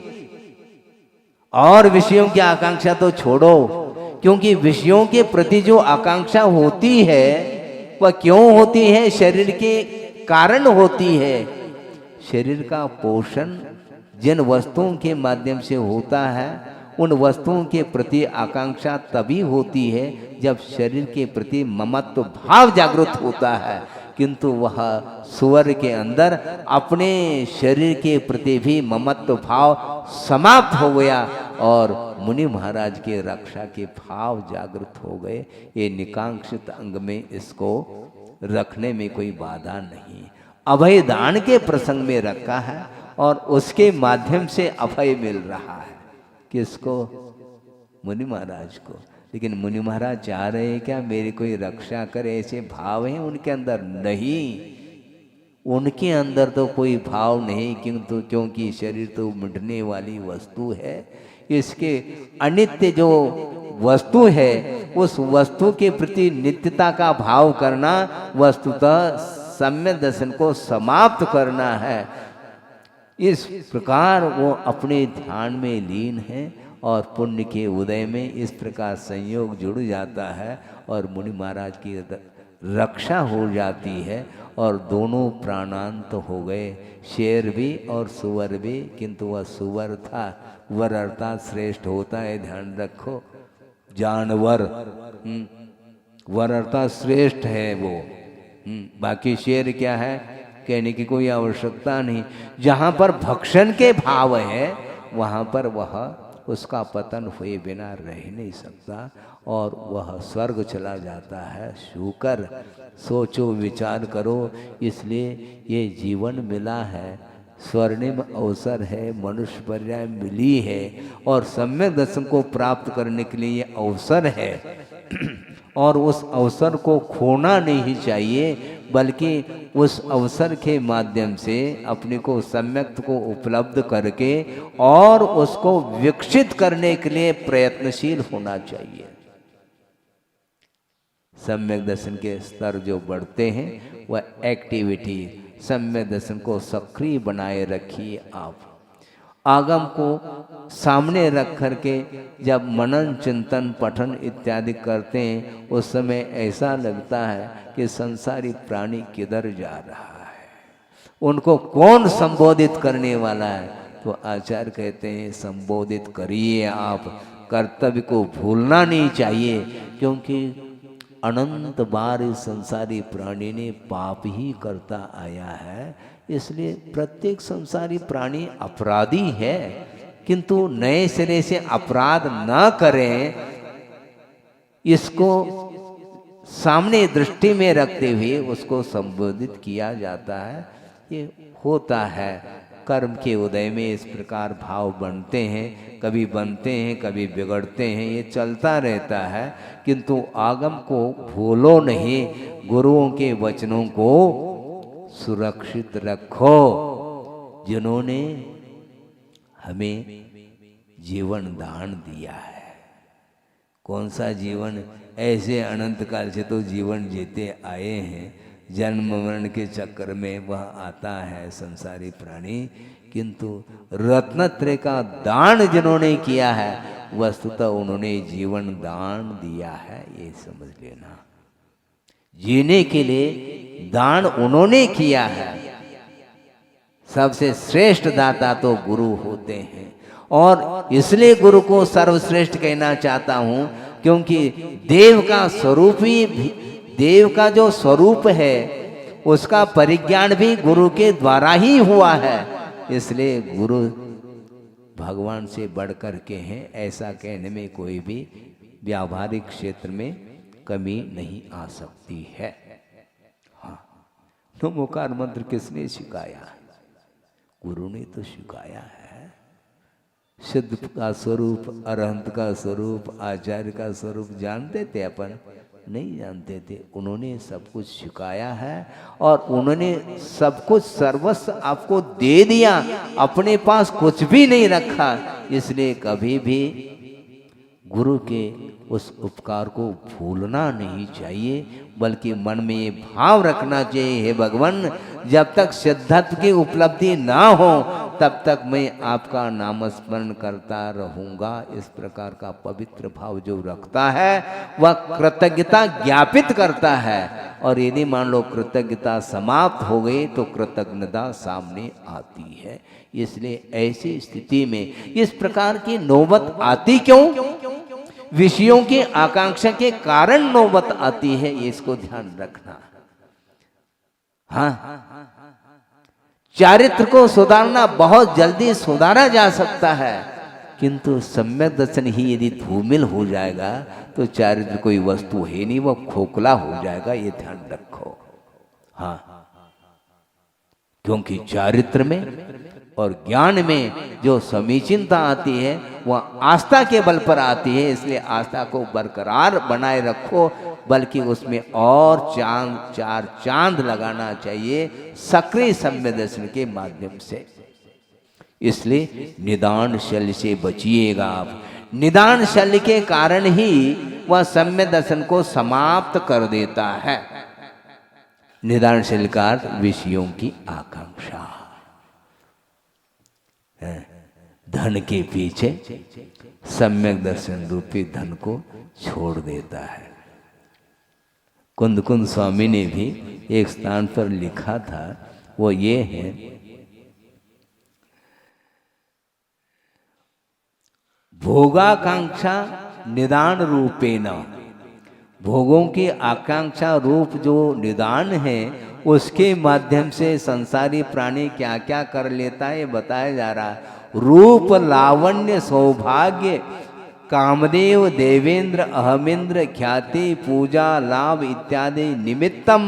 और विषयों की आकांक्षा तो छोड़ो, क्योंकि विषयों के प्रति जो आकांक्षा होती है वह क्यों होती है? शरीर के कारण होती है। शरीर का पोषण जिन वस्तुओं के माध्यम से होता है, उन वस्तुओं के प्रति आकांक्षा तभी होती है जब शरीर के प्रति ममत्व भाव जागृत होता है। किंतु वह सुअर के अंदर अपने शरीर के प्रति भी ममत्व भाव समाप्त हो गया और मुनि महाराज के रक्षा के भाव जागृत हो गए। ये निकांक्षित अंग में इसको रखने में कोई बाधा नहीं। अभय दान के प्रसंग में रखा है और उसके माध्यम से अभय मिल रहा है। किसको? मुनि महाराज को। लेकिन मुनि महाराज चाह रहे हैं क्या मेरी कोई रक्षा करे, ऐसे भाव हैं उनके अंदर? नहीं, उनके अंदर तो कोई भाव नहीं, क्योंकि शरीर तो मिटने वाली वस्तु है। इसके अनित्य जो वस्तु है उस वस्तु के प्रति नित्यता का भाव करना वस्तुतः सम्यक दर्शन को समाप्त करना है। इस प्रकार वो अपने ध्यान में लीन है और पुण्य के उदय में इस प्रकार संयोग जुड़ जाता है और मुनि महाराज की रक्षा हो जाती है और दोनों प्राणांत हो गए, शेर भी और सुअर भी। किंतु वह सुअर था, वर अर्थात श्रेष्ठ होता है, ध्यान रखो, जानवर वर अर्थात श्रेष्ठ है वो। बाकी शेर क्या है कहने की कोई आवश्यकता नहीं। जहाँ पर भक्षण के भाव है वहाँ पर वह उसका पतन हुए बिना रह नहीं सकता और वह स्वर्ग चला जाता है। शूकर सोचो विचार करो, इसलिए ये जीवन मिला है, स्वर्णिम अवसर है, मनुष्य पर्याय मिली है और सम्यक दर्शन को प्राप्त करने के लिए ये अवसर है और उस अवसर को खोना नहीं चाहिए, बल्कि उस अवसर के माध्यम से अपने को सम्यक को उपलब्ध करके और उसको विकसित करने के लिए प्रयत्नशील होना चाहिए। सम्यक दर्शन के स्तर जो बढ़ते हैं वह एक्टिविटी, सम्यक दर्शन को सक्रिय बनाए रखिए। आप आगम को सामने रख करके जब मनन चिंतन पठन इत्यादि करते हैं उस समय ऐसा लगता है कि संसारी प्राणी किधर जा रहा है, उनको कौन संबोधित करने वाला है। तो आचार्य कहते हैं संबोधित करिए आप, कर्तव्य को भूलना नहीं चाहिए, क्योंकि अनंत बार इस संसारी प्राणी ने पाप ही करता आया है। इसलिए प्रत्येक संसारी प्राणी अपराधी है, किंतु नए सिरे से अपराध न करें, इसको सामने दृष्टि में रखते हुए उसको संबोधित किया जाता है। ये होता है कर्म के उदय में, इस प्रकार भाव बनते हैं, कभी बनते हैं कभी बिगड़ते हैं, ये चलता रहता है। किंतु आगम को भूलो नहीं, गुरुओं के वचनों को सुरक्षित रखो, जिन्होंने हमें जीवन दान दिया है। कौन सा जीवन? ऐसे अनंत काल से तो जीवन जीते आए हैं, जन्म मरण के चक्कर में वह आता है संसारी प्राणी, किंतु रत्नत्रय का दान जिन्होंने किया है वस्तुतः उन्होंने जीवन दान दिया है, ये समझ लेना। जीने के लिए दान उन्होंने किया है। सबसे श्रेष्ठ दाता तो गुरु होते हैं और इसलिए गुरु को सर्वश्रेष्ठ कहना चाहता हूं, क्योंकि देव का स्वरूप ही, देव का जो स्वरूप है उसका परिज्ञान भी गुरु के द्वारा ही हुआ है। इसलिए गुरु भगवान से बढ़कर के हैं, ऐसा कहने में कोई भी व्यावहारिक क्षेत्र में कमी नहीं आ सकती है। हाँ, नमोकार मंत्र किसने सिखाया? गुरु ने तो सिखाया है। सिद्ध का स्वरूप, अरहंत का स्वरूप, आचार्य का स्वरूप जानते थे अपन? नहीं जानते थे। उन्होंने सब कुछ सिखाया है और उन्होंने सब कुछ सर्वस्व आपको दे दिया, अपने पास कुछ भी नहीं रखा। इसलिए कभी भी गुरु के उस उपकार को भूलना नहीं चाहिए, बल्कि मन में ये भाव रखना चाहिए, हे भगवान, जब तक सिद्धत्व की उपलब्धि ना हो तब तक मैं आपका नामस्मरण करता रहूंगा। इस प्रकार का पवित्र भाव जो रखता है वह कृतज्ञता ज्ञापित करता है, और यदि मान लो कृतज्ञता समाप्त हो गई तो कृतज्ञता सामने आती है। इसलिए ऐसी स्थिति में इस प्रकार की नौबत आती क्यों? विषयों की आकांक्षा के कारण नौबत आती है, ये इसको ध्यान रखना। हाँ, चारित्र को सुधारना बहुत जल्दी सुधारा जा सकता है, किंतु सम्यक दर्शन ही यदि धूमिल हो जाएगा तो चारित्र कोई वस्तु है नहीं, वो खोखला हो जाएगा, ये ध्यान रखो। हाँ, क्योंकि चारित्र में और ज्ञान में जो समीचीनता आती है वह आस्था के बल पर आती है, इसलिए आस्था को बरकरार बनाए रखो, बल्कि उसमें और चार चांद लगाना चाहिए सक्रिय सम्यक दर्शन के माध्यम से। इसलिए निदान शल्य से बचिएगा आप। निदान शल्य के कारण ही वह सम्यक दर्शन को समाप्त कर देता है। निदान शल्य का अर्थ विषयों की आकांक्षा, धन के पीछे सम्यक दर्शन रूपी धन को छोड़ देता है। कुंद कुंद स्वामी ने भी एक स्थान पर लिखा था, वो ये है, भोगाकांक्षा निदान रूपेण, भोगों की आकांक्षा रूप जो निदान है उसके माध्यम से संसारी प्राणी क्या क्या कर लेता है बताया जा रहा है। रूप लावण्य सौभाग्य कामदेव देवेंद्र अहमेंद्र ख्याति पूजा लाभ इत्यादि निमित्तम,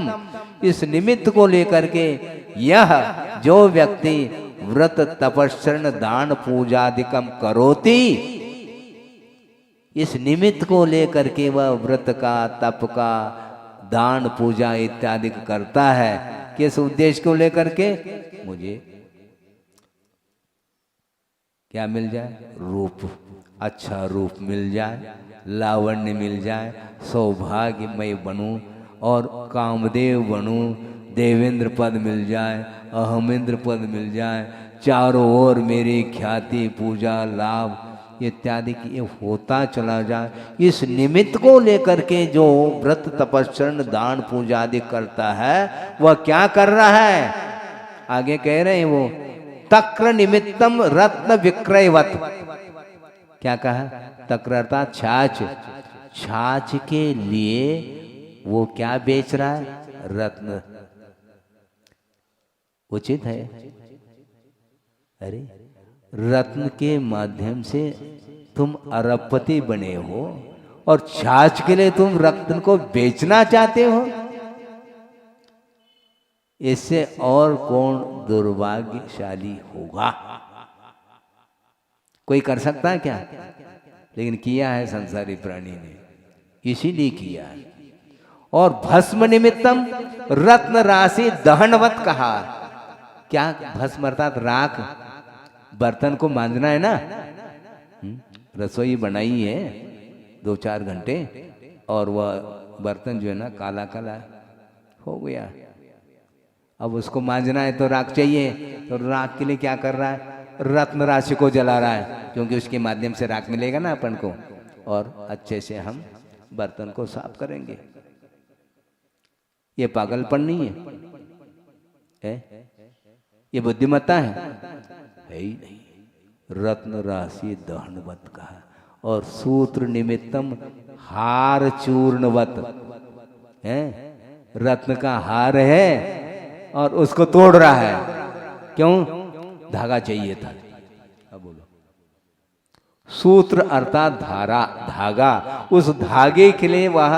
इस निमित्त को लेकर के यह जो व्यक्ति व्रत तपस्रण दान पूजादिकम करोति, इस निमित्त को लेकर के वह व्रत का तप का दान पूजा इत्यादि करता है, किस उद्देश्य को लेकर के, मुझे क्या मिल जाए, रूप, अच्छा रूप मिल जाए, लावण्य मिल जाए, सौभाग्यमय बनूं और कामदेव बनूं, देवेंद्र पद मिल जाए, अहमेंद्र पद मिल जाए, चारों ओर मेरी ख्याति पूजा लाभ इत्यादि की ये होता चला जाए। इस निमित्त को लेकर के जो व्रत तपस्रण दान पूजा आदि करता है वह क्या कर रहा है, आगे कह रहे हैं वो तक्र निमित्तम रत्न विक्रयवत, क्या कहा, तक्र अर्थात छाछ, छाछ के लिए वो क्या बेच रहा है, रत्न। उचित है, अरे रत्न के माध्यम से तुम अरबपति बने हो और छाछ के लिए तुम रत्न को बेचना चाहते हो, इससे और कौन दुर्भाग्यशाली होगा, कोई कर सकता है क्या, लेकिन किया है संसारी प्राणी ने, इसीलिए किया है। और भस्म निमित्तम रत्न राशि दहनवत कहा, क्या भस्म अर्थात राख, बर्तन को मांजना है ना, रसोई बनाई है 2-4 घंटे और वह बर्तन जो है ना काला काला हो गया, अब उसको मांजना है तो राख चाहिए, तो राख के लिए क्या कर रहा है, रत्न राशि को जला रहा है, क्योंकि उसके माध्यम से राख मिलेगा ना अपन को और अच्छे से हम बर्तन को साफ करेंगे। ये पागलपन नहीं है, ये बुद्धिमत्ता है ही नहीं। रत्न राशि दहनवत कहा और सूत्र निमित्तम हार चूर्णवत है, रत्न का हार है और उसको तोड़ रहा है, क्यों, धागा चाहिए था। अब बोलो, सूत्र अर्थात धारा, धागा, उस धागे के लिए वह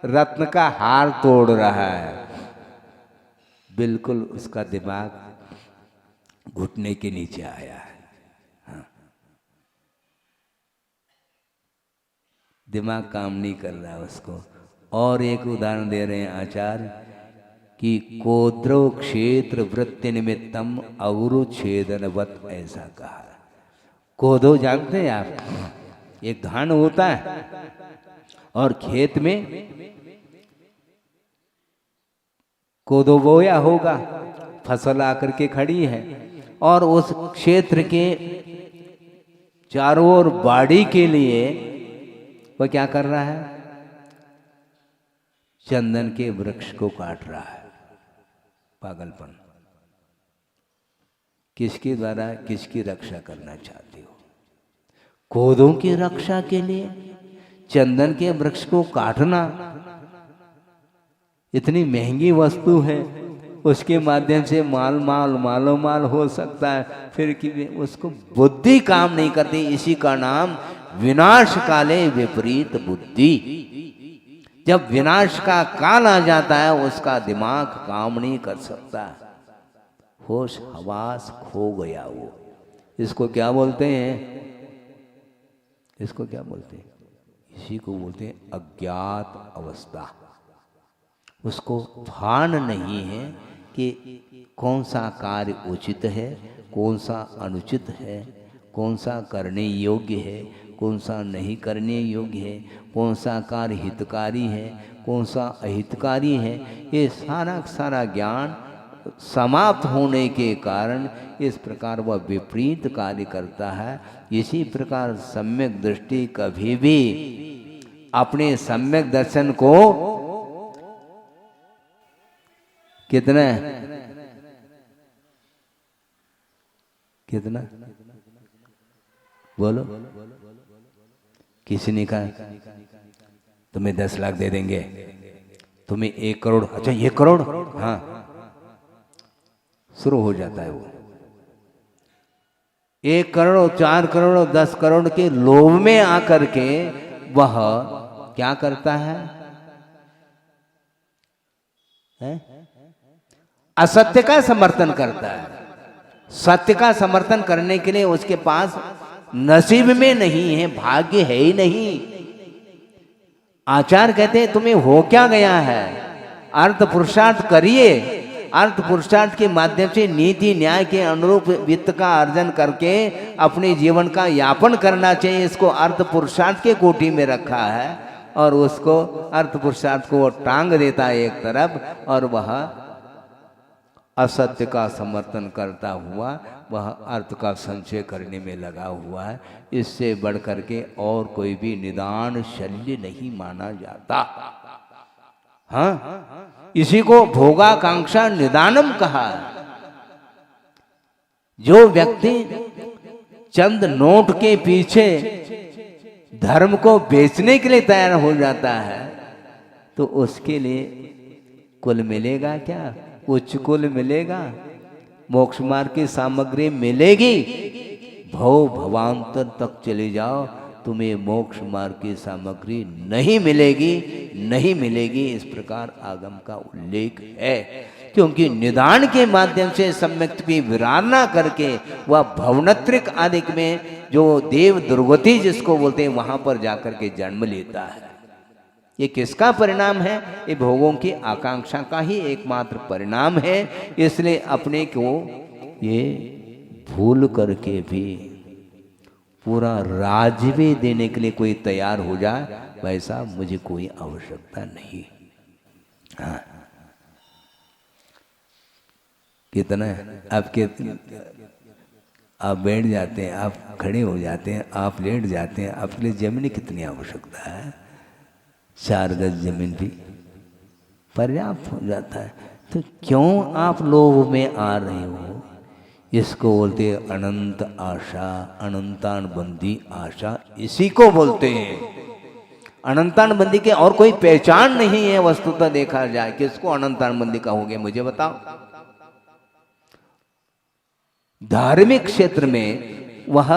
रत्न का हार तोड़ रहा है। बिल्कुल उसका दिमाग घुटने के नीचे आया है, हाँ। दिमाग काम नहीं कर रहा है उसको। और एक उदाहरण दे रहे हैं आचार्य कि कोद्रो क्षेत्र वृत्ति निमित्तम अवरु छेदनवत, ऐसा कहा। कोदो जानते हैं आप, एक धान होता है और खेत में कोदो बोया होगा, फसल आकर के खड़ी है और उस क्षेत्र के चारों ओर बाड़ी के लिए वह क्या कर रहा है, चंदन के वृक्ष को काट रहा है। पागलपन। किसके द्वारा किसकी रक्षा करना चाहते हो, कोदों की रक्षा के लिए चंदन के वृक्ष को काटना, इतनी महंगी वस्तु है उसके माध्यम से मालो माल हो सकता है, फिर कि उसको बुद्धि काम नहीं करती। इसी का नाम विनाश काले विपरीत बुद्धि। जब विनाश का काल आ जाता है उसका दिमाग काम नहीं कर सकता, होश हवास खो गया वो। इसको क्या बोलते हैं? इसको क्या बोलते हैं? इसी को बोलते हैं अज्ञात अवस्था। उसको भान नहीं है कि कौन सा कार्य उचित है, कौन सा अनुचित है, कौन सा करने योग्य है, कौन सा नहीं करने योग्य है, कौन सा कार्य हितकारी है, कौन सा अहितकारी है। ये सारा सारा ज्ञान समाप्त होने के कारण इस प्रकार वह विपरीत कार्य करता है। इसी प्रकार सम्यक दृष्टि कभी भी अपने सम्यक दर्शन को कितना कितना बोलो, किसी ने कहा तुम्हें 10 लाख दे देंगे, तुम्हें 1 करोड़। अच्छा 1 करोड़, हाँ, शुरू हो जाता है वो 1 करोड़ 4 करोड़ 10 करोड़ के लोभ में आकर के वह क्या करता है? असत्य का समर्थन करता है। सत्य का समर्थन करने के लिए उसके पास नसीब में नहीं है, भाग्य है ही नहीं। आचार्य कहते हैं तुम्हें हो क्या गया है, अर्थ पुरुषार्थ करिए। अर्थ पुरुषार्थ के माध्यम से नीति न्याय के अनुरूप वित्त का अर्जन करके अपने जीवन का यापन करना चाहिए। इसको अर्थ पुरुषार्थ के कोटि में रखा है और उसको अर्थ पुरुषार्थ को टांग देता है एक तरफ, और वह असत्य का समर्थन करता हुआ वह अर्थ का संचय करने में लगा हुआ है। इससे बढ़कर के और कोई भी निदान शल्य नहीं माना जाता। हाँ, इसी को भोगाकांक्षा निदानम कहा। जो व्यक्ति चंद नोट के पीछे धर्म को बेचने के लिए तैयार हो जाता है तो उसके लिए कुल मिलेगा क्या? उच्च कुल मिलेगा, मोक्ष मार्ग की सामग्री मिलेगी। भव भवांतर तक चले जाओ, तुम्हें मोक्ष मार्ग की सामग्री नहीं मिलेगी, नहीं मिलेगी। इस प्रकार आगम का उल्लेख है। क्योंकि निदान के माध्यम से सम्यक की विराधना करके वह भवनत्रिक आदि में जो देव दुर्गति जिसको बोलते हैं वहां पर जाकर के जन्म लेता है। ये किसका परिणाम है? ये भोगों की आकांक्षा का ही एकमात्र परिणाम है। इसलिए अपने को ये भूल करके भी पूरा राज्य देने के लिए कोई तैयार हो जाए, वैसा मुझे कोई आवश्यकता नहीं। हाँ, कितना है आपके, आप बैठ जाते हैं, आप खड़े हो जाते हैं, आप लेट जाते हैं, आपके लिए जमीन कितनी आवश्यकता है? 4 गज जमीन भी पर्याप्त हो जाता है। तो क्यों आप लोभ में आ रहे हो? इसको बोलते हैं अनंत आशा, अनंतान बंदी आशा, इसी को बोलते हैं। अनंतान बंदी के और कोई पहचान नहीं है वस्तुतः देखा जाए। किसको अनंतान बंदी कहोगे मुझे बताओ? धार्मिक क्षेत्र में वह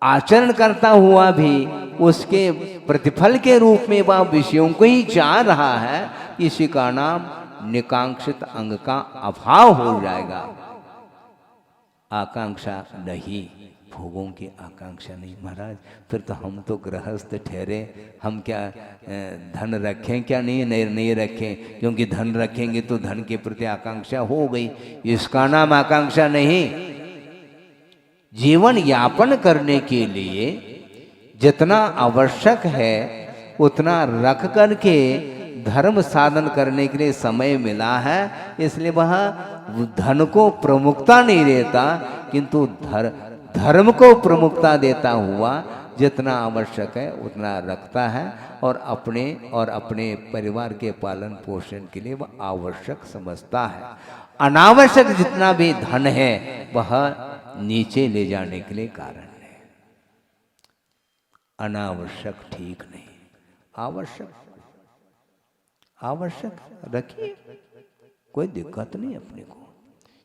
आचरण करता हुआ भी उसके प्रतिफल के रूप में वह विषयों को ही चाह रहा है। इसी का नाम निकांक्षित अंग का अभाव हो जाएगा। आकांक्षा नहीं, भोगों की आकांक्षा नहीं। महाराज फिर तो हम तो गृहस्थ ठहरे, हम क्या धन रखें क्या? नहीं रखें, क्योंकि धन रखेंगे तो धन के प्रति आकांक्षा हो गई। इसका नाम आकांक्षा नहीं। जीवन यापन करने के लिए जितना आवश्यक है उतना रख करके धर्म साधन करने के लिए समय मिला है। इसलिए वह धन को प्रमुखता नहीं देता, किंतु धर्म को प्रमुखता देता हुआ जितना आवश्यक है उतना रखता है, और अपने परिवार के पालन पोषण के लिए वह आवश्यक समझता है। अनावश्यक जितना भी धन है वह नीचे ले जाने के लिए कारण है। अनावश्यक ठीक नहीं, आवश्यक रखिए। कोई दिक्कत नहीं अपने को।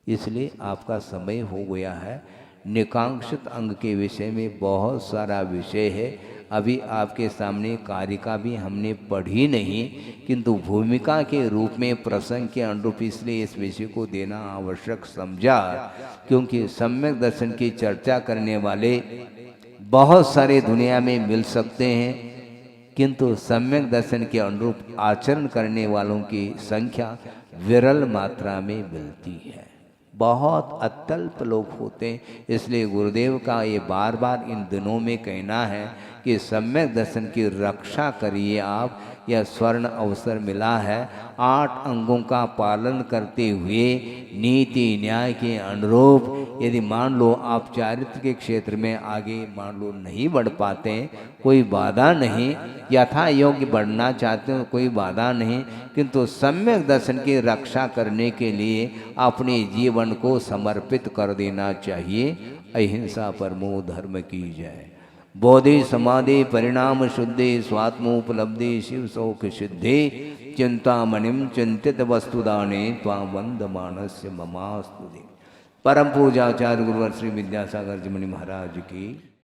इसलिए आपका समय हो गया है। निकांक्षित अंग के विषय में बहुत सारा विषय है, अभी आपके सामने कारिका भी हमने पढ़ी नहीं, किंतु भूमिका के रूप में प्रसंग के अनुरूप इसलिए इस विषय को देना आवश्यक समझा, क्योंकि सम्यक दर्शन की चर्चा करने वाले बहुत सारे दुनिया में मिल सकते हैं, किंतु सम्यक दर्शन के अनुरूप आचरण करने वालों की संख्या विरल मात्रा में मिलती है। बहुत अत्यल्प लोग होते हैं। इसलिए गुरुदेव का ये बार बार इन दिनों में कहना है कि सम्यक दर्शन की रक्षा करिए आप। यह स्वर्ण अवसर मिला है 8 अंगों का पालन करते हुए नीति न्याय के अनुरूप यदि मान लो आप चारित्र के क्षेत्र में आगे मान लो नहीं बढ़ पाते, कोई बाधा नहीं, यथा योग्य बढ़ना चाहते हो कोई बाधा नहीं, किंतु सम्यक दर्शन की रक्षा करने के लिए अपने जीवन को समर्पित कर देना चाहिए। अहिंसा परमो धर्म की जय। बोधि समाधि परिणाम शुद्धि स्वात्मोपलब्धि शिव सौख सिद्धि चिंतामणिम चिंतित वस्तुदाने त्वां वंदमानस्य ममास्तुते। परम पूजाचार्य गुरुवर श्री विद्यासागर जी मुनि महाराज की।